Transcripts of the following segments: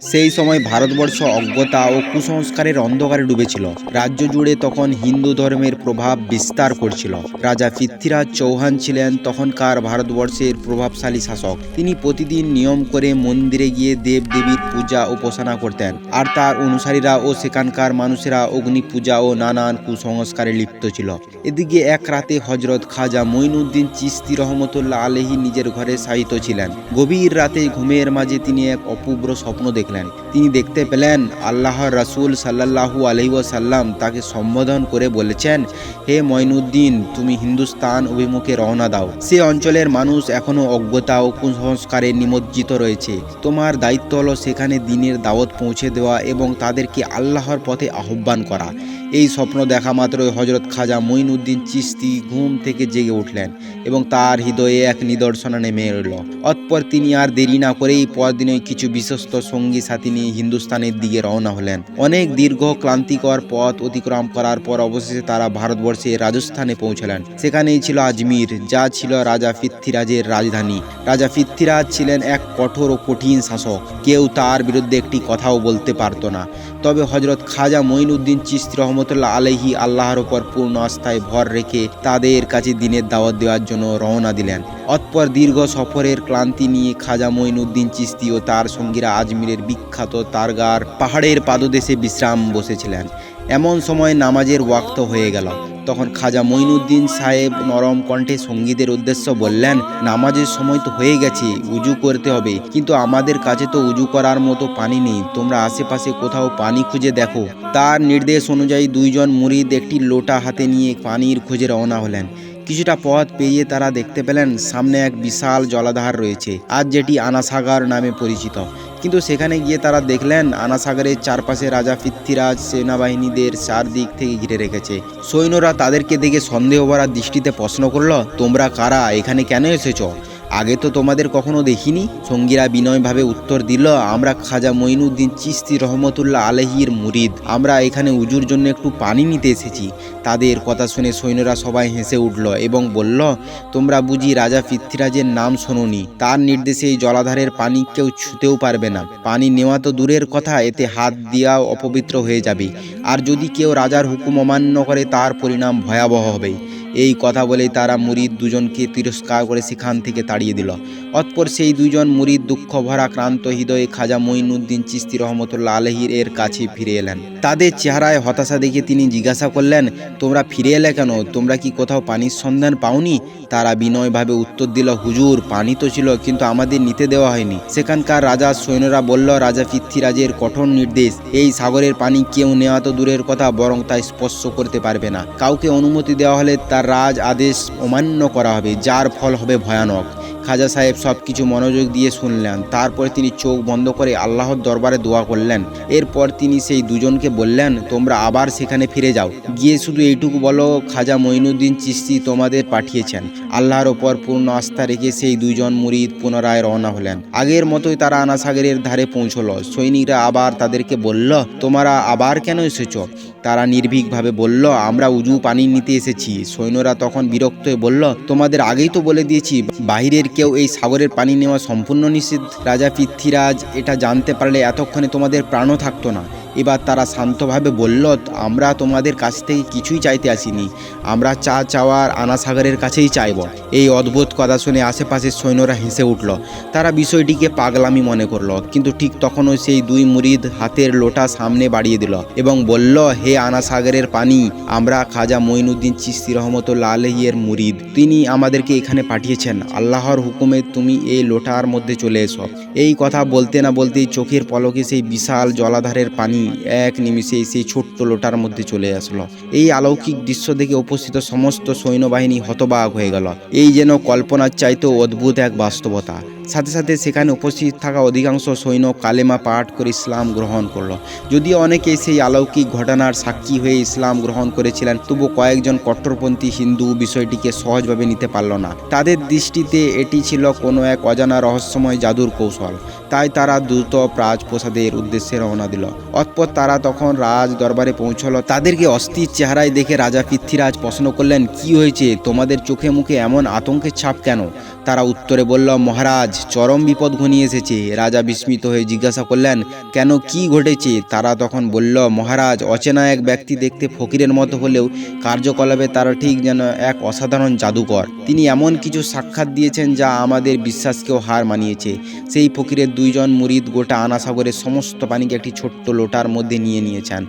সেই সময় ভারতবর্ষ অজ্ঞতা ও কুসংস্কারের অন্ধকারে ডুবেছিল। রাজ্য জুড়ে তখন হিন্দু ধর্মের প্রভাব বিস্তার করছিল। রাজা পৃথ্বীরাজ চৌহান ছিলেন তখনকার ভারতবর্ষের প্রভাবশালী শাসক। তিনি প্রতিদিন নিয়ম করে মন্দিরে গিয়ে দেবদেবীর পূজা উপাসনা করতেন, আর তার অনুসারীরা ও সেখানকার মানুষেরা অগ্নি পূজা ও নানান কুসংস্কারে লিপ্ত ছিল। এদিকে এক রাতে হজরত খাজা মঈনুদ্দিন চিশতি রহমতুল্লাহ আলাইহি নিজের ঘরে শায়িত ছিলেন। গভীর রাতে ঘুমের মাঝে তিনি এক অপূর্ব স্বপ্ন দেখলেন। তিনি দেখতে পেলেন আল্লাহর রাসূল সাল্লাল্লাহু আলাইহি ওয়াসাল্লাম তাকে সম্বোধন করে বলেছেন, হে মঈনুদ্দিন, তুমি হিন্দুস্তান অভিমুখে রওনা দাও। সে অঞ্চলের মানুষ এখনো অজ্ঞতা ও কুসংস্কারে নিমজ্জিত রয়েছে। তোমার দায়িত্ব হলো সেখানে দ্বীনের দাওয়াত পৌঁছে দেওয়া এবং তাদেরকে আল্লাহর পথে আহ্বান করা। এই স্বপ্ন দেখা মাত্রই হযরত খাজা মঈনুদ্দিন চিশতি ঘুম থেকে জেগে উঠলেন এবং তার হৃদয়ে এক নিদর্শনা নেমে এল। অতঃপর তিনি আর দেরি না করেই পরদিনই কিছু বিশ্বস্ত সঙ্গী সাথী নিয়ে হিন্দুস্তানের দিকে রওনা হলেন। অনেক দীর্ঘ ক্লান্তিকর পথ অতিক্রম করার পর অবশেষে তারা ভারতবর্ষের রাজস্থানে পৌঁছলেন। সেখানেই ছিল আজমির, যা ছিল রাজা পৃথ্বীরাজের রাজধানী। রাজা পৃথ্বীরাজ ছিলেন এক কঠোর ও কঠিন শাসক। কেউ তার বিরুদ্ধে একটি কথাও বলতে পারত না। তবে হযরত খাজা মঈনুদ্দিন চিশতি রহমতুল্লাহ আলাইহি আল্লাহর ওপর পূর্ণ আস্থায় ভর রেখে তাদের কাছে দ্বীনের দাওয়াত দেওয়ার জন্য রওনা দিলেন। অতঃপর দীর্ঘ সফরের ক্লান্তি নিয়ে খাজা মঈনুদ্দিন চিশতি ও তার সঙ্গীরা আজমিরের বিখ্যাত তারগার পাহাড়ের পাদদেশে বিশ্রাম বসেছিলেন। এমন সময় নামাজের ওয়াক্ত হয়ে গেল। তখন খাজা মঈনুদ্দিন সাহেব নরম কণ্ঠে সঙ্গীদের উদ্দেশ্য বললেন, নামাজের সময় তো হয়ে গেছে, উজু করতে হবে, কিন্তু আমাদের কাছে তো উজু করার মতো পানি নেই। তোমরা আশেপাশে কোথাও পানি খুঁজে দেখো। তার নির্দেশ অনুযায়ী দুইজন মুরিদ একটি লোটা হাতে নিয়ে পানির খোঁজে রওনা হলেন। কিছুটা পথ পেরিয়ে তারা দেখতে পেলেন সামনে এক বিশাল জলাধার রয়েছে, আজ যেটি আনাসাগর নামে পরিচিত। কিন্তু সেখানে গিয়ে তারা দেখলেন আনাসাগরের চারপাশে রাজা পৃথ্বীরাজ সেনাবাহিনীদের চারদিক থেকে ঘিরে রেখেছে। সৈন্যরা তাদেরকে দেখে সন্দেহ ভরা দৃষ্টিতে প্রশ্ন করল, তোমরা কারা, এখানে কেন এসেছো? আগে তো তোমাদের কখনো দেখিনি। সঙ্গীরা বিনয়ভাবে উত্তর দিল, আমরা খাজা মঈনুদ্দিন চিশতি রহমতুল্লাহ আলাইহির মুরিদ। আমরা এখানে উজুর জন্য একটু পানি নিতে এসেছি। তাদের কথা শুনে সৈন্যরা সবাই হেসে উঠল এবং বলল, তোমরা বুঝি রাজা পৃথ্বীরাজের নাম শোনোনি? তার নির্দেশে এই জলাধারের পানি কেউ ছুঁতেও পারবে না। পানি নেওয়া তো দূরের কথা, এতে হাত দেওয়াও অপবিত্র হয়ে যাবে। আর যদি কেউ রাজার হুকুম অমান্য করে তার পরিণাম ভয়াবহ হবে। এই কথা বলেই তারা মুরিদ দুজনকে তিরস্কার করে সেখান থেকে তাড়িয়ে দিল। অতঃপর সেই দুইজন মুরিদ দুঃখ ভরা ক্লান্ত হৃদয়ে খাজা মঈনুদ্দিন চিশতি রহমতুল্লাহ আলাইহির এর কাছে ফিরে এলেন। তাদের চেহারায় হতাশা দেখে তিনি জিজ্ঞাসা করলেন, তোমরা ফিরে এলে কেন? তোমরা কি কোথাও পানির সন্ধান পাওনি? তারা বিনয়ভাবে উত্তর দিল, হুজুর, পানি তো ছিল, কিন্তু আমাদের নিতে দেওয়া হয়নি। সেখানকার রাজার সৈন্যরা বলল, রাজা পৃথ্বীরাজের কঠোর নির্দেশ, এই সাগরের পানি কেউ নেওয়া তো দূরের কথা, বরং তা স্পর্শ করতে পারবে না। কাউকে অনুমতি দেওয়া হলে তার রাজ আদেশ অমান্য করা হবে, যার ফল হবে ভয়ানক। খাজা সাহেব সব কিছু মনোযোগ দিয়ে শুনলেন। তারপরে তিনি চোখ বন্ধ করে আল্লাহর দরবারে দোয়া করলেন। এরপর তিনি সেই দুজনকে বললেন, তোমরা আবার সেখানে ফিরে যাও, গিয়ে শুধু এইটুকু বলো, খাজা মঈনুদ্দিন চিশতি তোমাদের পাঠিয়েছেন। আল্লাহর ওপর পূর্ণ আস্থা রেখে সেই দুইজন মুরিদ পুনরায় রওনা হলেন। আগের মতোই তারা আনাসাগরের ধারে পৌঁছল। সৈনিকরা আবার তাদেরকে বলল, তোমরা আবার কেন এসেছো? তারা নির্ভীকভাবে বলল, আমরা উজু পানি নিতে এসেছি। সৈন্যরা তখন বিরক্ত হয়ে বলল, তোমাদের আগেই তো বলে দিয়েছি বাহিরের কেউ এই সাগরের পানি নেওয়া সম্পূর্ণ নিষিদ্ধ। রাজা পৃথ্বীরাজ এটা জানতে পারলে এতক্ষণে তোমাদের প্রাণও থাকতো না। এবার তারা শান্তভাবে বলল, আমরা তোমাদের কাছ থেকে কিছুই চাইতে আসিনি, আমরা চাওয়ার আনাসাগরের কাছেই চাইব। এই অদ্ভুত কথা শুনে আশেপাশের সৈন্যরা হেসে উঠল। তারা বিষয়টিকে পাগলামি মনে করল। কিন্তু ঠিক তখনই সেই দুই মুরিদ হাতের লোটা সামনে বাড়িয়ে দিল এবং বলল, হে আনাসাগরের পানি, আমরা খাজা মঈনুদ্দিন চিশতি রহমতুল্লাহ আলাইহির মুরিদ। তিনি আমাদেরকে এখানে পাঠিয়েছেন। আল্লাহর হুকুমে তুমি এই লোটার মধ্যে চলে এসো। এই কথা বলতে না বলতেই চোখের পলকে সেই বিশাল জলাধারের পানি এক নিমিষেই সেই ছোট্ট লোটার মধ্যে চলে আসলো। এই অলৌকিক দৃশ্য দেখে উপস্থিত সমস্ত সৈন্যবাহিনী হতবাক হয়ে গেল। এই যেন কল্পনার চাইতেও অদ্ভুত এক বাস্তবতা। সাথে সাথে সেখানে উপস্থিত থাকা অধিকাংশ সৈন্য কালেমা পাঠ করে ইসলাম গ্রহণ করলো। যদিও অনেকে সেই অলৌকিক ঘটনার সাক্ষী হয়ে ইসলাম গ্রহণ করেছিলেন, তবু কয়েকজন কট্টরপন্থী হিন্দু বিষয়টিকে সহজভাবে নিতে পারল না। তাদের দৃষ্টিতে এটি ছিল কোনো এক অজানা রহস্যময় জাদুর কৌশল। তাই তারা দ্রুত রাজপ্রাসাদের উদ্দেশ্যে রওনা দিল। অতঃপর তারা তখন রাজ দরবারে পৌঁছলো। তাদেরকে অস্থির চেহারায় দেখে রাজা পৃথ্বীরাজ প্রশ্ন করলেন, কি হয়েছে? তোমাদের চোখে মুখে এমন আতঙ্কের ছাপ কেন? তারা উত্তরে বলল, মহারাজ চরম বিপদ ঘনিয়ে এসেছে। রাজা বিস্মিত হয়ে জিজ্ঞাসা করলেন, কেন, কি ঘটেছে? তারা তখন বলল, মহারাজ অচেনা এক ব্যক্তি দেখতে ফকিরের মতো হলেও কার্যকলাপে তারা ঠিক যেন এক অসাধারণ জাদুকর। তিনি এমন কিছু সাক্ষাৎ দিয়েছেন যা আমাদের বিশ্বাসকেও হার মানিয়েছে। সেই ফকিরের 2 জন মুরিদ গোটা আনা সাগরের সমস্ত পানিকে একটি ছোট্ট লোটার মধ্যে নিয়ে নিয়েছেন।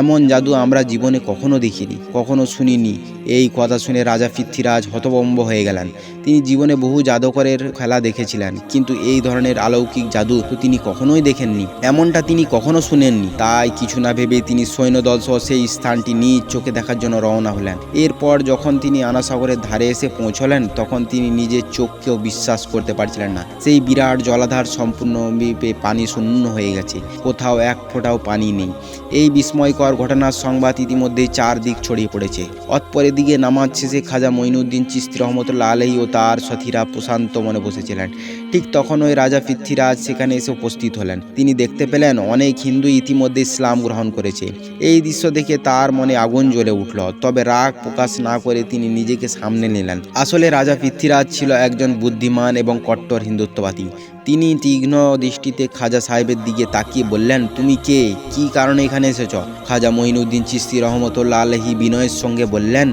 এমন জাদু আমরা জীবনে কখনো দেখিনি, কখনো শুনিনি। এই কথা শুনে রাজা পৃথ্বীরাজ হতভম্ব হয়ে গেলেন। তিনি জীবনে বহু জাদুকরের খেলা দেখেছিলেন, কিন্তু এই ধরনের অলৌকিক জাদু তো তিনি কখনোই দেখেননি, এমনটা তিনি কখনো শুনেননি। তাই কিছু না ভেবে তিনি সৈন্যদল সহ সেই স্থানটি নিজ চোখে দেখার জন্য রওনা হলেন। এরপর যখন তিনি আনা সাগরের ধারে এসে পৌঁছলেন, তখন তিনি নিজের চোখকেও বিশ্বাস করতে পারছিলেন না। সেই বিরাট জলাধার সম্পূর্ণরূপে পানি শূন্য হয়ে গেছে, কোথাও এক ফোঁটাও পানি নেই। এই বিস্ময়কর ঘটনার সংবাদ ইতিমধ্যেই চারদিক ছড়িয়ে পড়েছে। অতঃপরের দিকে নামাজ শেষে খাজা মঈনুদ্দিন চিশতি রহমতুল্লাহ আলাইহি ও তার সাথীরা প্রশান্ত মনে বসেছিলেন। ঠিক তখন ওই রাজা পৃথ্বীরাজ সেখানে এসে উপস্থিত হলেন। তিনি দেখতে পেলেন অনেক হিন্দু ইতিমধ্যে ইসলাম গ্রহণ করেছে। এই দৃশ্য দেখে তার মনে আগুন জ্বলে উঠল, তবে রাগ প্রকাশ না করে তিনি নিজেকে সামনে নিলেন। আসলে রাজা পৃথ্বীরাজ ছিল একজন বুদ্ধিমান এবং কট্টর হিন্দুত্ববাদী। তিনি তীক্ষ্ণ দৃষ্টিতে খাজা সাহেবের দিকে তাকিয়ে বললেন, তুমি কে, কি কারণে এখানে এসেছ? খাজা মঈনুদ্দিন চিশতি রহমতুল্লাহ আলাইহি বিনয়ের সঙ্গে বললেন,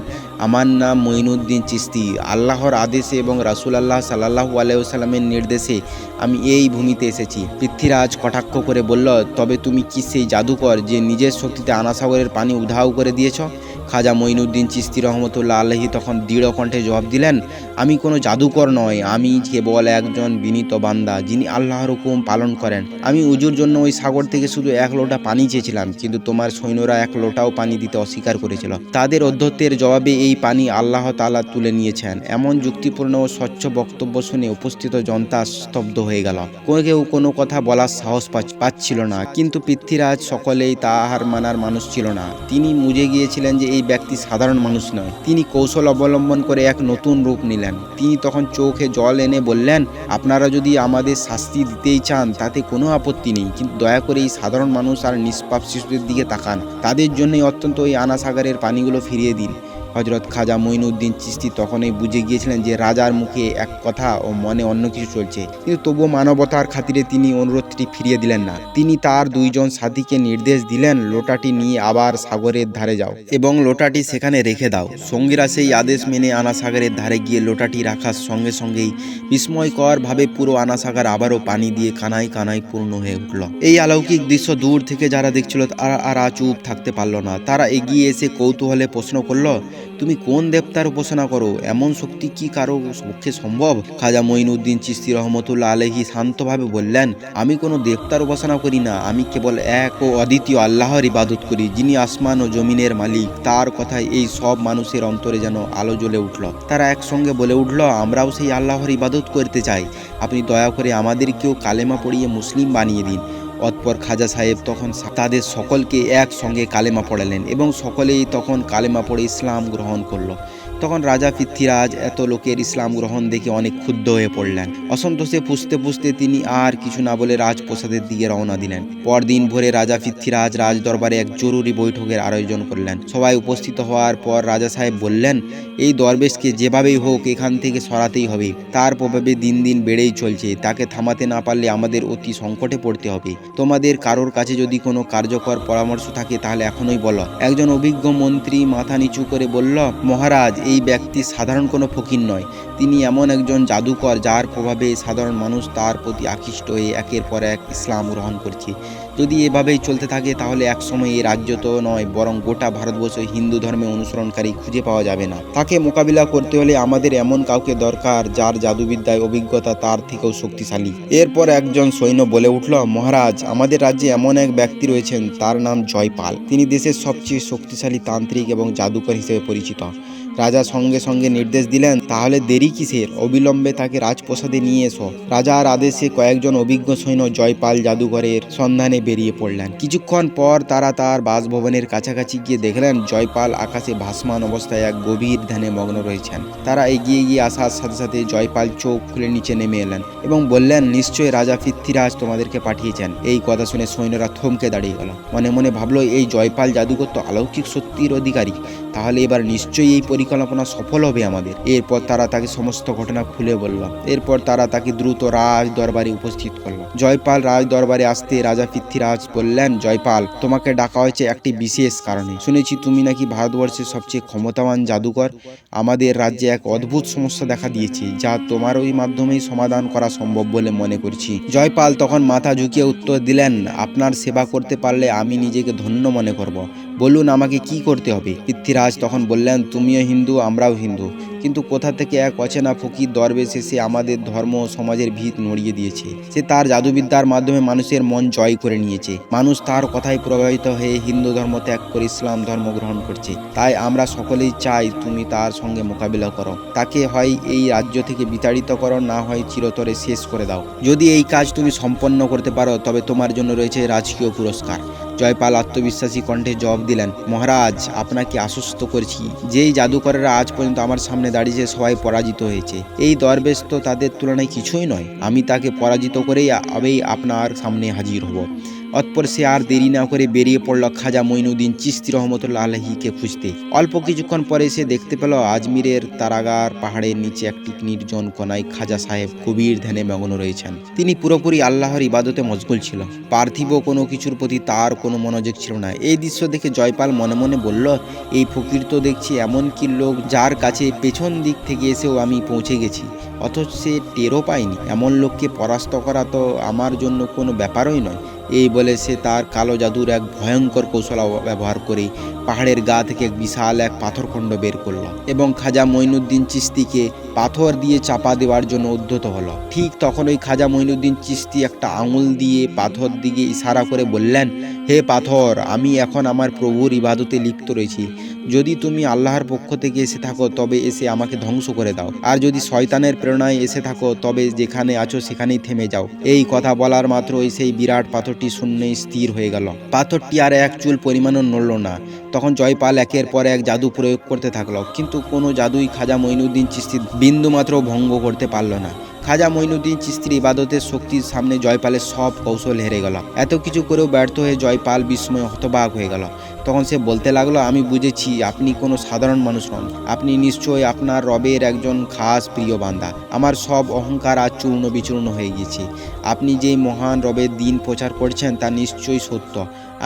আমার নাম মঈনুদ্দিন চিশতি। আল্লাহর আদেশে এবং রাসূলুল্লাহ সাল্লাল্লাহু আলাইহি ওয়াসাল্লামের নির্দেশে আমি এই ভূমিতে এসেছি। পৃথ্বীরাজ কটাক্ষ করে বলল, তবে তুমি কি সেই জাদুকর যে নিজের শক্তিতে আনা সাগরের পানি উধাও করে দিয়েছ? খাজা মঈনুদ্দিন চিশতি রহমতুল্লাহ আলাইহি তখন দৃঢ় কণ্ঠে জবাব দিলেন, আমি কোনো জাদুকর নয়, আমি কেবল একজন বিনীত বান্দা যিনি আল্লাহর হুকুম পালন করেন। আমি উজুর জন্য ওই সাগর থেকে শুধু 1 লোটা পানি চেয়েছিলাম, কিন্তু তোমার সৈন্যরা 1 লোটাও পানি দিতে অস্বীকার করেছিল। তাদের অধ্যত্বের জবাবে এই পানি আল্লাহ তাআলা তুলে নিয়েছেন। এমন যুক্তিপূর্ণ ও স্বচ্ছ বক্তব্য শুনে উপস্থিত জনতা স্তব্ধ হয়ে গেল। কেউ কোনো কথা বলার সাহস পাচ্ছিল না, কিন্তু পৃথ্বীরাজ সকলেই তাহার মানার মানুষ ছিল না। তিনি বুঝে গিয়েছিলেন যে এই ব্যক্তি সাধারণ মানুষ নয়। তিনি কৌশল অবলম্বন করে এক নতুন রূপ নিলেন। তিনি তখন চোখে জল এনে বললেন, আপনারা যদি আমাদের শাস্তি দিতেই চান তাতে কোনো আপত্তি নেই, কিন্তু দয়া করে এই সাধারণ মানুষ আর নিষ্পাপ শিশুদের দিকে তাকান। তাদের জন্যই অত্যন্ত ওই আনা সাগরের পানিগুলো ফিরিয়ে দিন। হযরত খাজা মঈনুদ্দিন চিশতি তখনই বুঝে গিয়েছিলেন যে রাজার মুখে এক কথা ও মনে অন্য কিছু চলছে, কিন্তু তবুও মানবতার খাতিরে তিনি অনুরোধটি ফিরিয়ে দিলেন না। তিনি তার 2 জন সাথীকে নির্দেশ দিলেন, লোটাটি নিয়ে আবার সাগরের ধারে যাও এবং লোটাটি সেখানে রেখে দাও। সঙ্গীরা সেই আদেশ মেনে আনা সাগরের ধারে গিয়ে লোটাটি রাখার সঙ্গে সঙ্গেই বিস্ময়কর ভাবে পুরো আনা সাগর আবারও পানি দিয়ে কানায় কানায় পূর্ণ হয়ে উঠল। এই অলৌকিক দৃশ্য দূর থেকে যারা দেখছিল আর চুপ থাকতে পারল না। তারা এগিয়ে এসে কৌতূহলে প্রশ্ন করল, তুমি কোন দেবতার উপাসনা করো? এমন শক্তি কি কারো পক্ষে সম্ভব? খাজা মঈনুদ্দিন চিশতি রহমতুল্লাহ আলাইহি শান্তভাবে বললেন, আমি কোনো দেবতার উপাসনা করি না, আমি কেবল এক ও অদ্বিতীয় আল্লাহর ইবাদত করি, যিনি আসমান ও জমিনের মালিক। তার কথায় এই সব মানুষের অন্তরে যেন আলো জ্বলে উঠল। তারা একসঙ্গে বলে উঠল, আমরাও সেই আল্লাহর ইবাদত করতে চাই। আপনি দয়া করে আমাদেরকেও কালেমা পড়িয়ে মুসলিম বানিয়ে দিন। অতঃপর খাজা সাহেব তখন তাদের সকলকে একসঙ্গে কালেমা পড়ালেন এবং সকলেই তখন কালেমা পড়ে ইসলাম গ্রহণ করল। তখন রাজা পৃথ্বীরাজ এত লোকের ইসলাম গ্রহণ দেখে অনেক ক্ষুব্ধ হয়ে পড়লেন। অসন্তোষে পুষতে পুষতে তিনি আর কিছু না বলে রাজপ্রাসাদের দিকে রওনা দিলেন। পরদিন ভোরে রাজা পৃথ্বীরাজ রাজদরবারে এক জরুরি বৈঠকের আয়োজন করলেন। সবাই উপস্থিত হওয়ার পর রাজা সাহেব বললেন, এই দরবেশকে যেভাবেই হোক এখান থেকে সরাতেই হবে। তার প্রভাবে দিন দিন বেড়েই চলছে, তাকে থামাতে না পারলে আমাদের অতি সংকটে পড়তে হবে। তোমাদের কারোর কাছে যদি কোনো কার্যকর পরামর্শ থাকে তাহলে এখনই বলো। একজন অভিজ্ঞ মন্ত্রী মাথা নিচু করে বলল, মহারাজ, এই ব্যক্তি সাধারণ কোনো ফকির নয়, তিনি এমন একজন জাদুকর যার প্রভাবে সাধারণ মানুষ তার প্রতি আকৃষ্ট হয়ে একের পর এক ইসলাম গ্রহণ করছে। যদি এভাবেই চলতে থাকে তাহলে একসময় এই রাজ্য তো নয় বরং গোটা ভারতবর্ষ হিন্দু ধর্মে অনুসরণকারী খুঁজে পাওয়া যাবে না। তাকে মোকাবিলা করতে হলে আমাদের এমন কাউকে দরকার যার জাদুবিদ্যায় অভিজ্ঞতা তার থেকেও শক্তিশালী। এরপর একজন সৈন্য বলে উঠল, মহারাজ, আমাদের রাজ্যে এমন এক ব্যক্তি রয়েছেন, তার নাম জয়পাল। তিনি দেশের সবচেয়ে শক্তিশালী তান্ত্রিক এবং জাদুকর হিসেবে পরিচিত। রাজা সঙ্গে সঙ্গে নির্দেশ দিলেন, তাহলে দেরি কিসের? অবিলম্বে তাকে রাজপ্রাসাদে নিয়ে এসো। রাজার আদেশে কয়েকজন অভিজ্ঞ সৈন্য জয়পাল জাদুঘরের সন্ধানে বেরিয়ে পড়লেন। কিছুক্ষণ পর তারা তার বাসভবনের কাছাকাছি গিয়ে দেখলেন জয়পাল আকাশে ভাসমান অবস্থায় এক গভীর ধ্যানে মগ্ন রয়েছেন। তারা এগিয়ে গিয়ে আসার সাথে সাথে জয়পাল চোখ খুলে নিচে নেমে এলেন এবং বললেন, নিশ্চয়ই রাজা পৃথ্বীরাজ তোমাদেরকে পাঠিয়েছেন। এই কথা শুনে সৈন্যরা থমকে দাঁড়িয়ে গেল। মনে মনে ভাবলো, এই জয়পাল জাদুকর তো অলৌকিক শক্তির অধিকারী, তাহলে এবার নিশ্চয়ই এই পরীক্ষা পরিকল্পনা সফল হবে আমাদের। এরপর তারা তাকে সমস্ত ঘটনা খুলে বলল। এরপর তারা তাকে দ্রুত রাজ দরবারে উপস্থিত করল। জয়পাল রাজ দরবারে আসতে রাজা পৃথ্বীরাজ বললেন, জয়পাল, তোমাকে ডাকা হয়েছে একটি বিশেষ কারণে। শুনেছি তুমি নাকি ভারতবর্ষের সবচেয়ে ক্ষমতাবান জাদুকর। আমাদের রাজ্যে এক অদ্ভুত সমস্যা দেখা দিয়েছে, যা তোমার ওই মাধ্যমেই সমাধান করা সম্ভব বলে মনে করছি। জয়পাল তখন মাথা ঝুঁকিয়ে উত্তর দিলেন, আপনার সেবা করতে পারলে আমি নিজেকে ধন্য মনে করব। বলুন আমাকে কি করতে হবে। পৃথ্বীরাজ তখন বললেন, তুমিও হিন্দু, আমরাও হিন্দু, কিন্তু কোথা থেকে এক অচেনা ফকির দরবেশ এসে আমাদের ধর্ম ও সমাজের ভিত নড়িয়ে দিয়েছে। সে তার জাদুবিদ্যার মাধ্যমে মানুষের মন জয় করে নিয়েছে। মানুষ তার কথায় প্রভাবিত হয়ে হিন্দু ধর্ম ত্যাগ করে ইসলাম ধর্ম গ্রহণ করছে। তাই আমরা সকলেই চাই তুমি তার সঙ্গে মোকাবিলা করো। তাকে হয় এই রাজ্য থেকে বিতাড়িত করো, না হয় চিরতরে শেষ করে দাও। যদি এই কাজ তুমি সম্পন্ন করতে পারো তবে তোমার জন্য রয়েছে রাজকীয় পুরস্কার। জয়পাল আত্মবিশ্বাসী কণ্ঠে জবাব দিলেন, মহারাজ, আপনাকে আশ্বস্ত করছি, যেই জাদুকরেরা আজ পর্যন্ত আমার সামনে দাঁড়িয়েছে সবাই পরাজিত হয়েছে। এই দরবেশ তো তাদের তুলনায় কিছুই নয়। আমি তাকে পরাজিত করেই আপনার সামনে হাজির হব। অতঃপর সে আর দেরি না করে বেরিয়ে পড়ল খাজা মঈনুদ্দিন চিশতি রহমতুল্লাহ আলাইহিকে খুঁজতে। অল্প কিছুক্ষণ পরে সে দেখতে পেল আজমিরের তারাগার পাহাড়ের নিচে একটি নির্জন কোনায় খাজা সাহেব গভীর ধ্যানে মগ্ন রয়েছেন। তিনি পুরোপুরি আল্লাহর ইবাদতে মশগুল ছিল। পার্থিব কোনো কিছুর প্রতি তার কোনো মনোযোগ ছিল না। এই দৃশ্য দেখে জয়পাল মনে মনে বলল, এই ফকির তো দেখছি এমন কি লোক যার কাছে পেছন দিক থেকে এসেও আমি পৌঁছে গেছি, অথচ সে টেরও পায়নি। এমন লোককে পরাস্ত করা তো আমার জন্য কোনো ব্যাপারই নয়। এই বলে সে তার কালো জাদুর এক ভয়ঙ্কর কৌশল ব্যবহার করে পাহাড়ের গা থেকে এক বিশাল এক পাথরখণ্ড বের করল এবং খাজা মঈনুদ্দিন চিশতিকে পাথর দিয়ে চাপা দেওয়ার জন্য উদ্যত হলো। ঠিক তখন ওই খাজা মঈনুদ্দিন চিশতি একটা আঙুল দিয়ে পাথর দিকে ইশারা করে বললেন, হে পাথর, আমি এখন আমার প্রভুর ইবাদতে লিপ্ত রয়েছি। যদি তুমি আল্লাহর পক্ষ থেকে এসে থাকো তবে এসে আমাকে ধ্বংস করে দাও, আর যদি শয়তানের প্রেরণায় এসে থাকো তবে যেখানে আছো সেখানেই থেমে যাও। এই কথা বলার মাত্রই সেই বিরাট পাথরটি শূন্যে স্থির হয়ে গেল। পাথরটি আর এক চুল পরিমাণও নড়ল না। তখন জয়পাল একের পর এক জাদু প্রয়োগ করতে থাকলো, কিন্তু কোনো জাদুই খাজা মঈনুদ্দিন চিশতির বিন্দুমাত্র ভঙ্গ করতে পারল না। খাজা মঈনুদ্দিন চিশতির ইবাদতের শক্তির সামনে জয়পালের সব কৌশল হেরে গেল। এত কিছু করেও ব্যর্থ হয়ে জয়পাল বিস্ময়ে হতবাক হয়ে গেল। তখন সে বলতে লাগলো, আমি বুঝেছি, আপনি কোনো সাধারণ মানুষ নন। আপনি নিশ্চয়ই আপনার রবের একজন খাস প্রিয় বান্দা। আমার সব অহংকার আজ চূর্ণ বিচূর্ণ হয়ে গিয়েছে। আপনি যেই মহান রবের দিন প্রচার করছেন তা নিশ্চয়ই সত্য।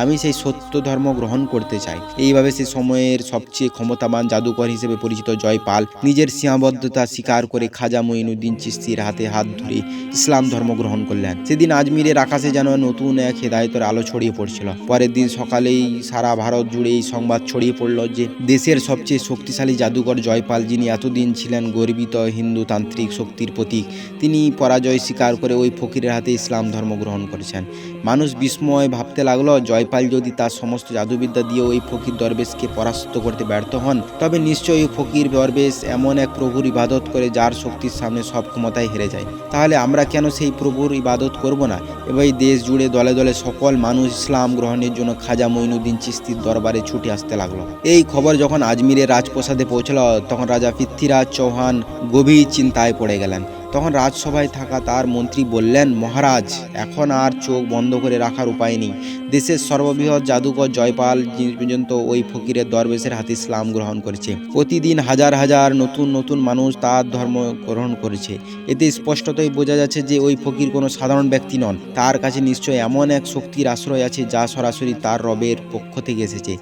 আমি সেই সত্য ধর্ম গ্রহণ করতে চাই। এইভাবে সে সময়ের সবচেয়ে ক্ষমতাবান জাদুকর হিসেবে পরিচিত জয়পাল নিজের সীমাবদ্ধতা স্বীকার করে খাজা মঈনুদ্দিন চিশতির হাতে হাত ধরে ইসলাম ধর্ম গ্রহণ করলেন। সেদিন আজমিরের আকাশে যেন নতুন এক হেদায়েতের আলো ছড়িয়ে পড়ছিল। পরের দিন সকালেই সারা ভারত জুড়ে এই সংবাদ ছড়িয়ে পড়ল যে দেশের সবচেয়ে শক্তিশালী জাদুকর জয়পাল, যিনি এতদিন ছিলেন গর্বিত হিন্দু তান্ত্রিক শক্তির প্রতীক, তিনি পরাজয় স্বীকার করে ওই ফকিরের হাতে ইসলাম ধর্ম গ্রহণ করেছেন। মানুষ বিস্ময় ভাবতে লাগলো, জয়পাল যদি তার সমস্ত জাদুবিদ্যা দিয়ে ওই ফকির দরবেশকে পরাস্ত করতে ব্যর্থ হন, তবে নিশ্চয়ই ফকির দরবেশ এমন এক প্রভুর ইবাদত করে যার শক্তির সামনে সব ক্ষমতায় হেরে যায়। তাহলে আমরা কেন সেই প্রভুর ইবাদত করব না? এবার দেশ জুড়ে দলে দলে সকল মানুষ ইসলাম গ্রহণের জন্য খাজা মঈনুদ্দিন চিশতির দরবারে ছুটে আসতে লাগলো। এই খবর যখন আজমিরের রাজপ্রাসাদে পৌঁছল তখন রাজা পৃথ্বীরাজ চৌহান গভীর চিন্তায় পড়ে গেলেন। তখন রাজসভায় থাকা তার মন্ত্রী বললেন, মহারাজ, এখন আর চোখ বন্ধ করে রাখার উপায় নেই। দেশের সর্ববৃহৎ জাদুকর জয়পাল পর্যন্ত ওই ফকিরের দরবেশের হাতে ইসলাম গ্রহণ করেছে। প্রতিদিন হাজার হাজার নতুন নতুন মানুষ তার ধর্ম গ্রহণ করেছে। এতে স্পষ্টতই বোঝা যাচ্ছে যে ওই ফকির কোনো সাধারণ ব্যক্তি নন। তার কাছে নিশ্চয়ই এমন এক শক্তির আশ্রয় আছে যা সরাসরি তার রবের পক্ষ থেকে এসেছে।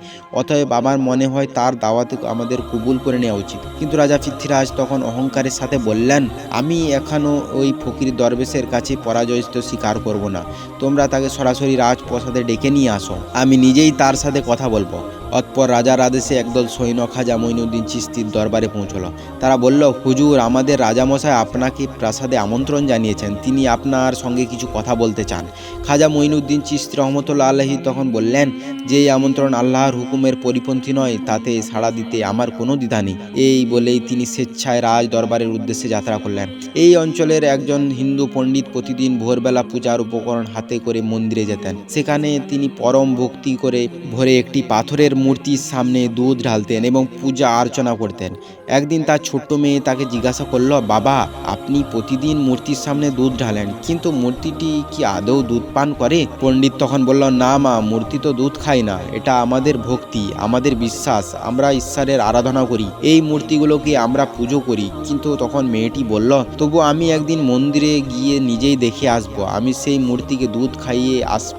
অতএব আমার মনে হয় তার দাওয়াতে আমাদের কবুল করে নেওয়া উচিত। কিন্তু রাজা পৃথ্বীরাজ তখন অহংকারের সাথে বললেন, আমি এখনও ওই ফকির দরবেশের কাছে পরাজয় স্বীকার করব না। তোমরা তাকে সরাসরি রাজপ্রাসাদে ডেকে নিয়ে আসো, আমি নিজেই তার সাথে কথা বলবো। অতঃপর রাজার আদেশে একদল সৈন্য খাজা মঈনুদ্দিন চিশতির দরবারে পৌঁছল। তারা বলল, হুজুর, আমাদের রাজামশাই আপনাকে প্রাসাদে আমন্ত্রণ জানিয়েছেন। তিনি আপনার সঙ্গে কিছু কথা বলতে চান। খাজা মঈনুদ্দিন চিশতি রহমতুল্লাহ আলাইহি তখন বললেন, যে এই আমন্ত্রণ আল্লাহর হুকুমের পরিপন্থী নয় তাতে সাড়া দিতে আমার কোনো দ্বিধা নেই। এই বলেই তিনি স্বেচ্ছায় রাজ দরবারের উদ্দেশ্যে যাত্রা করলেন। এই অঞ্চলের একজন হিন্দু পণ্ডিত প্রতিদিন ভোরবেলা পূজার উপকরণ হাতে করে মন্দিরে যেতেন। সেখানে তিনি পরম ভক্তি করে ভরে একটি পাথরের মূর্তির সামনে দুধ ঢালতেন এবং পূজা অর্চনা করতেন। একদিন তার ছোট্ট মেয়ে তাকে জিজ্ঞাসা করলো, বাবা, আপনি প্রতিদিন মূর্তির সামনে দুধ ঢালেন, কিন্তু মূর্তিটি কি আদৌ দুধ পান করে? পণ্ডিত তখন বলল, না মা, মূর্তি তো দুধ খায় না, এটা আমাদের ভক্তি, আমাদের বিশ্বাস, আমরা ঈশ্বরের আরাধনা করি, এই মূর্তিগুলোকে আমরা পুজো করি। কিন্তু তখন মেয়েটি বলল, তবু আমি একদিন মন্দিরে গিয়ে নিজেই দেখে আসবো, আমি সেই মূর্তিকে দুধ খাইয়ে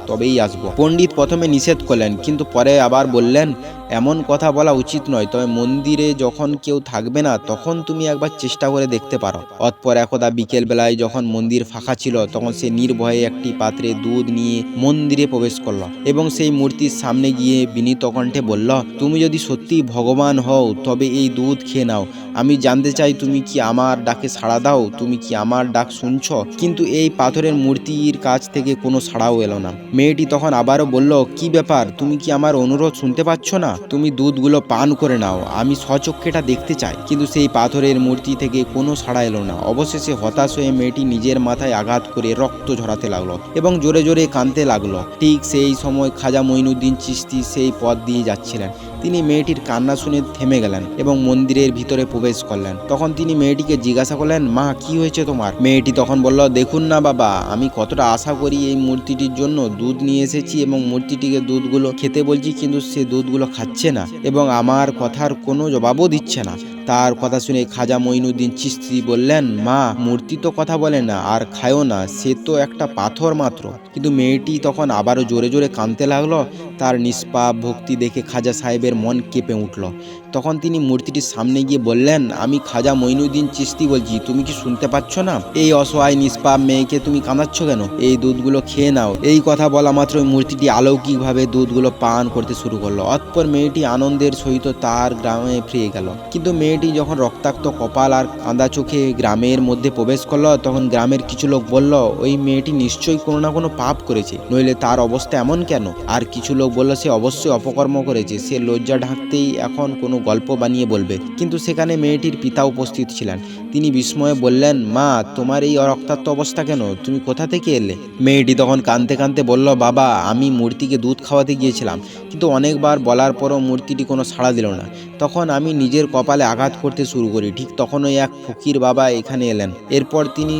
তবেই আসবো। পণ্ডিত প্রথমে নিষেধ করলেন, কিন্তু পরে আবার বললেন, এমন কথা বলা উচিত নয়, তবে মন্দিরে যখন কেউ থাকবে না তখন তুমি একবার চেষ্টা করে দেখতে পারো। অতঃপর একদা বিকেলবেলায় যখন মন্দির ফাঁকা ছিল, তখন সে নির্ভয়ে একটি পাত্রে দুধ নিয়ে মন্দিরে প্রবেশ করলো এবং সেই মূর্তির সামনে গিয়ে বিনীত কণ্ঠে বলল, তুমি যদি সত্যি ভগবান হও তবে এই দুধ খেয়ে নাও। আমি জানতে চাই তুমি কি আমার ডাকে সাড়া দাও, তুমি কি আমার ডাক শুনছ? কিন্তু এই পাথরের মূর্তির কাছ থেকে কোনো সাড়াও এলো না। মেয়েটি তখন আবারও বলল, কি ব্যাপার, তুমি কি আমার অনুরোধ শুনতে পাচ্ছ না? তুমি দুধগুলো পান করে নাও, আমি স্বচক্ষে এটা দেখতে চাই। কিন্তু সেই পাথরের মূর্তি থেকে কোনো সাড়া এলো না। অবশেষে হতাশ হয়ে মেয়েটি নিজের মাথায় আঘাত করে রক্ত ঝরাতে লাগলো এবং জোরে জোরে কাঁদতে লাগলো। ঠিক সেই সময় খাজা মঈনুদ্দিন চিশতি সেই পথ দিয়ে যাচ্ছিলেন। তিনি মেয়েটির কান্না শুনে থেমে গেলেন এবং মন্দিরের ভিতরে প্রবেশ করলেন। তখন তিনি মেয়েটিকে জিজ্ঞাসা করলেন, মা, কি হয়েছে তোমার? মেয়েটি তখন বলল, দেখুন না বাবা, আমি কতটা আশা করি এই মূর্তিটির জন্য দুধ নিয়ে এসেছি এবং মূর্তিটিকে দুধগুলো খেতে বলছি, কিন্তু সে দুধগুলো খাচ্ছে না এবং আমার কথার কোনো জবাবও দিচ্ছে না। তার কথা শুনে খাজা মঈনুদ্দিন চিশতি বললেন, মা, মূর্তি তো কথা বলে না আর খায়ও না, সে তো একটা পাথর মাত্র। কিন্তু মেয়েটি তখন আবারও জোরে জোরে কাঁদতে লাগলো। তার নিষ্পাপ ভক্তি দেখে খাজা সাহেবের মন কেঁপে উঠল। তখন তিনি মূর্তিটির সামনে গিয়ে বললেন, আমি খাজা মঈনুদ্দিন চিশতি বলছি, তুমি কি শুনতে পাচ্ছ না? এই অসহায় নিষ্পাপ মেয়েকে তুমি কাঁদাচ্ছ কেন? এই দুধগুলো খেয়ে নাও। এই কথা বলা মাত্র মূর্তিটি অলৌকিকভাবে দুধগুলো পান করতে শুরু করলো। অতঃপর মেয়েটি আনন্দের সহিত তার গ্রামে ফিরে গেল। কিন্তু মেয়েটি যখন রক্তাক্ত কপাল আর কাঁদা চোখে গ্রামের মধ্যে প্রবেশ করলো, তখন গ্রামের কিছু লোক বলল, ওই মেয়েটি নিশ্চয়ই কোনো না কোনো পাপ করেছে, নইলে তার অবস্থা এমন কেন? আর কিছু লোক বলল, সে অবশ্যই অপকর্ম করেছে, সে লজ্জা ঢাকতেই এখন কোনো গল্প বানিয়ে বলবে। কিন্তু সেখানে মেয়েটির পিতা উপস্থিত ছিলেন। তিনি বিস্ময়ে বললেন, মা, তোমার এই রক্তাক্ত অবস্থা কেন? তুমি কোথা থেকে এলে? মেয়েটি তখন কাঁদতে কাঁদতে বলল, বাবা, আমি মূর্তিকে দুধ খাওয়াতে গিয়েছিলাম, কিন্তু অনেকবার বলার পরও মূর্তিটি কোনো সাড়া দিল না। তখন আমি নিজের কপালে আঘাত করতে শুরু করি। ঠিক তখনই এক ফকির বাবা এখানে এলেন। এরপর তিনি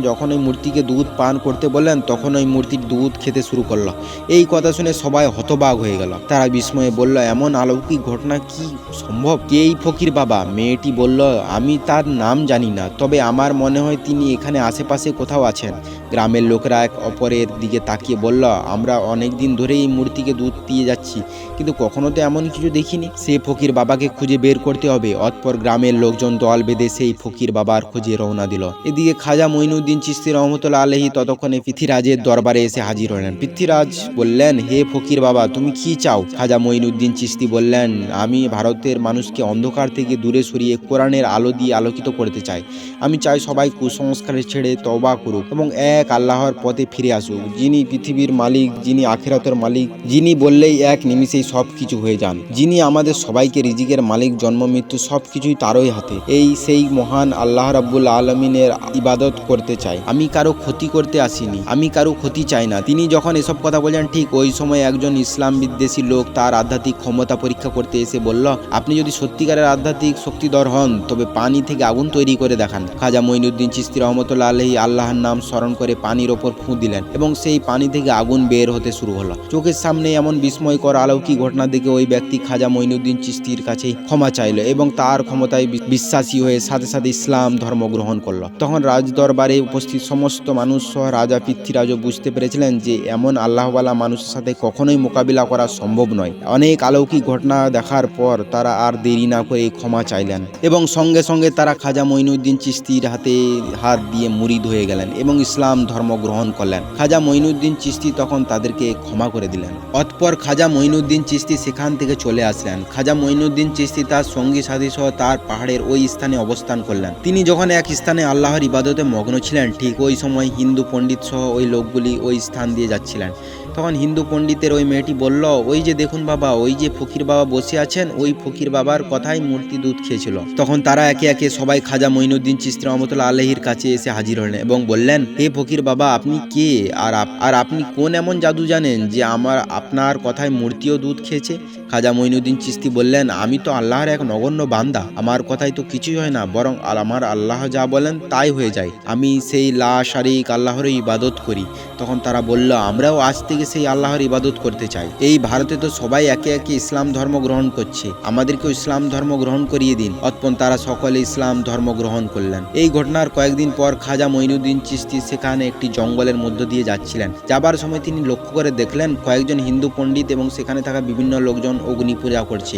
যখন ওই মূর্তিকে দুধ পান করতে বললেন, তখন ওই মূর্তির দুধ খেতে শুরু করলো। এই কথা শুনে সবাই হতবাক হয়ে গেল। তারা বিস্ময়ে বলল, এমন অলৌকিক ঘটনা কি সম্ভব? কে এই ফকির বাবা? মেয়েটি বলল, আমি তার নাম জানি না, তবে আমার মনে হয় তিনি এখানে আশেপাশে কোথাও আছেন। গ্রামের লোকেরা এক অপরের দিকে তাকিয়ে বলল, আমরা অনেক দিন ধরে এই মূর্তিকে দুধ দিয়ে যাচ্ছি, কিন্তু কখনো তো এমন কিছু দেখিনি। সে ফকির বাবাকে খুঁজে বের করতে হবে। অতঃপর গ্রামের লোকজন দল বেঁধে সেই ফকির বাবার খোঁজে রওনা দিল। এদিকে খাজা মঈনুদ্দিন চিশতি রহমতুল্লাহ আলাইহি ততক্ষণে পৃথ্বীরাজের দরবারে এসে হাজির হলেন। পৃথ্বীরাজ বললেন, হে ফকির বাবা, তুমি কি চাও? খাজা মঈনুদ্দিন চিশতি বললেন, আমি ভারতের মানুষকে অন্ধকার থেকে দূরে সরিয়ে কোরআনের আলো দিয়ে আলোকিত করতে চাই। আমি চাই সবাই কুসংস্কারে ছেড়ে তওবা করুক এবং এক আল্লাহর পথে ফিরে আসুক, যিনি পৃথিবীর মালিক, যিনি আখিরাতের মালিক, যিনি বললেই এক নিমিষেই সব কিছু হয়ে যান, যিনি আমাদের সবাইকে রিজিকের মালিক, জন্ম মৃত্যু সব কিছুই তারই হাতে। সেই মহান আল্লাহ রাব্বুল আলামিনের ইবাদত করতে চাই। আমি কারো ক্ষতি করতে আসিনি, আমি কারো ক্ষতি চাই না। তিনি যখন এসব কথা বললেন, ঠিক ওই সময় একজন ইসলাম বিদ্বেষী লোক তার আধ্যাত্মিক ক্ষমতা পরীক্ষা করতে এসে বলল, আপনি যদি সত্যিকারের আধ্যাত্মিক শক্তিধর হন তবে পানি থেকে আগুন তৈরি করে দেখান। খাজা মঈনুদ্দিন চিশতি রহমতুল্লাহ আলাইহি আল্লাহর নাম স্মরণ করে পানির ওপর ফুঁ দিলেন এবং সেই পানি থেকে আগুন বের হতে শুরু হলো। চোখের সামনে এমন বিস্ময়কর অলৌকিক ঘটনা দেখে ওই ব্যক্তি খাজা মঈনুদ্দিন চিশতির কাছে ক্ষমা চাইল এবং তার ক্ষমতায় বিশ্বাসী হয়ে সাথে সাথে ইসলাম ধর্ম গ্রহণ করলো। তখন রাজদরবারে উপস্থিত সমস্ত মানুষ সহ রাজা পৃথ্বীরাজও বুঝতে পেরেছিলেন যে এমন আল্লাহওয়ালা মানুষের সাথে কখনোই মোকাবিলা করা সম্ভব নয়। অনেক অলৌকিক ঘটনা দেখার পর তারা আর দেরি না করে ক্ষমা চাইলেন এবং সঙ্গে সঙ্গে তারা খাজা মঈনুদ্দিন চিশতির হাতে হাত দিয়ে মুরিদ হয়ে গেলেন এবং ইসলাম ধর্ম গ্রহণ করলেন। খাজা মঈনুদ্দিন চিশতি তখন তাদেরকে ক্ষমা করে দিলেন। অতঃপর খাজা মঈনুদ্দিন চিশতি সেখান থেকে চলে আসলেন। খাজা মঈনুদ্দিন চিশতি তার সঙ্গী সাথী সহ তার পাহাড়ের ওই স্থানে অবস্থান করলেন। তিনি যখন এক স্থানে আল্লাহর ইবাদতে মগ্ন ছিলেন, ঠিক ওই সময় হিন্দু পণ্ডিত সহ ওই লোকগুলি ওই স্থান দিয়ে যাচ্ছিলেন। তখন হিন্দু পণ্ডিতের ওই মেয়েটি বলল, ওই যে দেখুন বাবা, ওই যে ফকির বাবা বসে আছেন, ওই ফকির বাবার কথাই মূর্তি দুধ খেয়েছিল। তখন তারা একে একে সবাই খাজা মঈনুদ্দিন চিশতি রহমতুল্লাহ আলাইহির কাছে এসে হাজির হলেন এবং বললেন, হে ফকির বাবা, আপনি কে আর আপনি কোন এমন জাদু জানেন যে আপনার কথায় মূর্তিও দুধ খেয়েছে? খাজা মঈনুদ্দিন চিশতি বললেন, আমি তো আল্লাহর এক নগণ্য বান্দা, আমার কথাই তো কিছুই হয় না, বরং আমার আল্লাহ যা বলেন তাই হয়ে যায়। আমি সেই লা শারিক আল্লাহরই ইবাদত করি। তখন তারা বলল, আমরাও আজ থেকে সেই আল্লাহর ইবাদত করতে চাই। এই ভারতে তো সবাই একে একে ইসলাম ধর্ম গ্রহণ করছে, আমাদেরকেও ইসলাম ধর্ম গ্রহণ করিয়ে দিন। অতঃপর তারা সকলে ইসলাম ধর্ম গ্রহণ করলেন। এই ঘটনার কয়েকদিন পর খাজা মঈনুদ্দিন চিশতি সেখানে একটি জঙ্গলের মধ্য দিয়ে যাচ্ছিলেন। যাবার সময় তিনি লক্ষ্য করে দেখলেন কয়েকজন হিন্দু পণ্ডিত এবং সেখানে থাকা বিভিন্ন লোকজন অগ্নি পূজা করছে।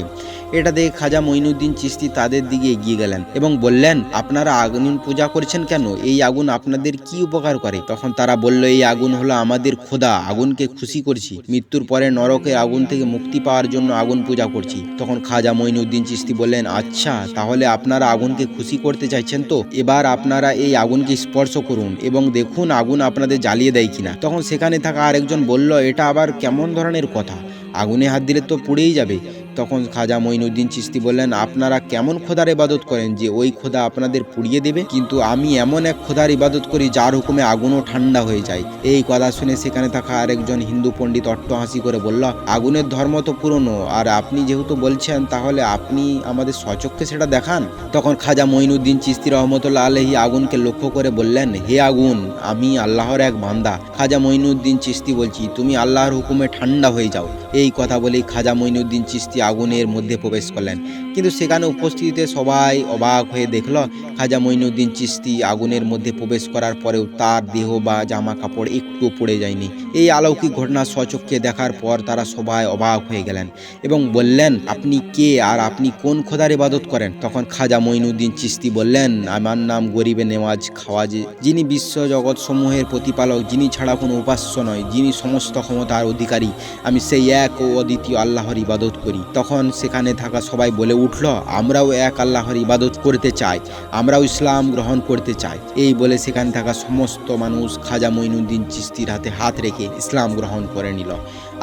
এটা দেখে খাজা মঈনুদ্দিন চিশতি তাদের দিকে এগিয়ে গেলেন এবং বললেন, আপনারা আগুন পূজা করছেন কেন? এই আগুন আপনাদের কি উপকার করে? তখন তারা বলল, এই আগুন হলো আমাদের খোদা, আগুনকে খুশি করছি, মৃত্যুর পরে নরকের আগুন থেকে মুক্তি পাওয়ার জন্য আগুন পূজা করছি। তখন খাজা মঈনুদ্দিন চিশতি বললেন, আচ্ছা, তাহলে আপনারা আগুনকে খুশি করতে চাইছেন তো এবার আপনারা এই আগুনকে স্পর্শ করুন এবং দেখুন আগুন আপনাদের জ্বালিয়ে দেয় কিনা। তখন সেখানে থাকা আরেকজন বলল, এটা আবার কেমন ধরনের কথা? আগুনে হাত দিলে তো পুড়েই যাবে। তখন খাজা মঈনুদ্দিন চিশতি বললেন, আপনারা কেমন খোদার ইবাদত করেন যে ওই খোদা আপনাদের পুড়িয়ে দেবে? কিন্তু আমি এমন এক খোদার ইবাদত করি যার হুকুমে আগুনও ঠান্ডা হয়ে যায়। এই কথা শুনে সেখানে থাকা আরেকজন হিন্দু পণ্ডিত অট্টহাসি করে বলল, আগুনের ধর্ম তো পুরনো, আর আপনি যেহেতু বলছেন তাহলে আপনি আমাদের স্বচক্ষে সেটা দেখান। তখন খাজা মঈনুদ্দিন চিশতি রহমতুল্লাহ আলাইহি আগুনকে লক্ষ্য করে বললেন, হে আগুন, আমি আল্লাহর এক বান্দা খাজা মঈনুদ্দিন চিশতি বলছি, তুমি আল্লাহর হুকুমে ঠান্ডা হয়ে যাও। এই কথা বলেই খাজা মঈনুদ্দিন চিশতি আগুনের মধ্যে প্রবেশ করলেন। কিন্তু সেখানে উপস্থিত সবাই অবাক হয়ে দেখল খাজা মঈনুদ্দিন চিশতি আগুনের মধ্যে প্রবেশ করার পরেও তার দেহ বা জামা কাপড় একটু পড়ে যায়নি। এই অলৌকিক ঘটনা স্বচক্ষে দেখার পর তারা সবাই অবাক হয়ে গেলেন এবং বললেন, আপনি কে আর আপনি কোন খোদার ইবাদত করেন? তখন খাজা মঈনুদ্দিন চিশতি বললেন, আমার নাম গরিবে নেওয়াজ খাওয়াজে, যিনি বিশ্ব জগৎ সমূহের প্রতিপালক, যিনি ছাড়া কোনো উপাস্য নয়, যিনি সমস্ত ক্ষমতার অধিকারী, আমি সেই এক ও অদ্বিতীয় আল্লাহর ইবাদত করি। তখন সেখানে থাকা সবাই বলে উঠল, আমরাও এক আল্লাহর ইবাদত করতে চাই, আমরাও ইসলাম গ্রহণ করতে চাই। এই বলে সেখানে থাকা সমস্ত মানুষ খাজা মঈনুদ্দিন চিশতির হাতে হাত রেখে ইসলাম গ্রহণ করে নিল।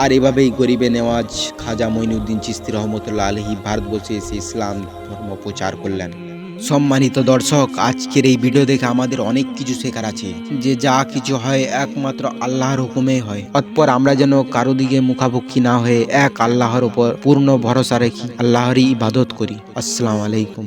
আর এভাবেই গরিবে নেওয়াজ খাজা মঈনুদ্দিন চিশতি রহমতুল্লাহ আলাইহি ভারতবর্ষে এসে ইসলাম ধর্ম প্রচার করলেন। সম্মানিত দর্শক, আজকের এই ভিডিও দেখে আমাদের অনেক কিছু শেখার আছে, যে যা কিছু হয় একমাত্র আল্লাহর হুকুমেই হয়। অতঃপর আমরা যেন কারো দিকে মুখাপেক্ষী না হয়ে এক আল্লাহর উপর পূর্ণ ভরসা রেখে আল্লাহরই ইবাদত করি। আসসালামু আলাইকুম।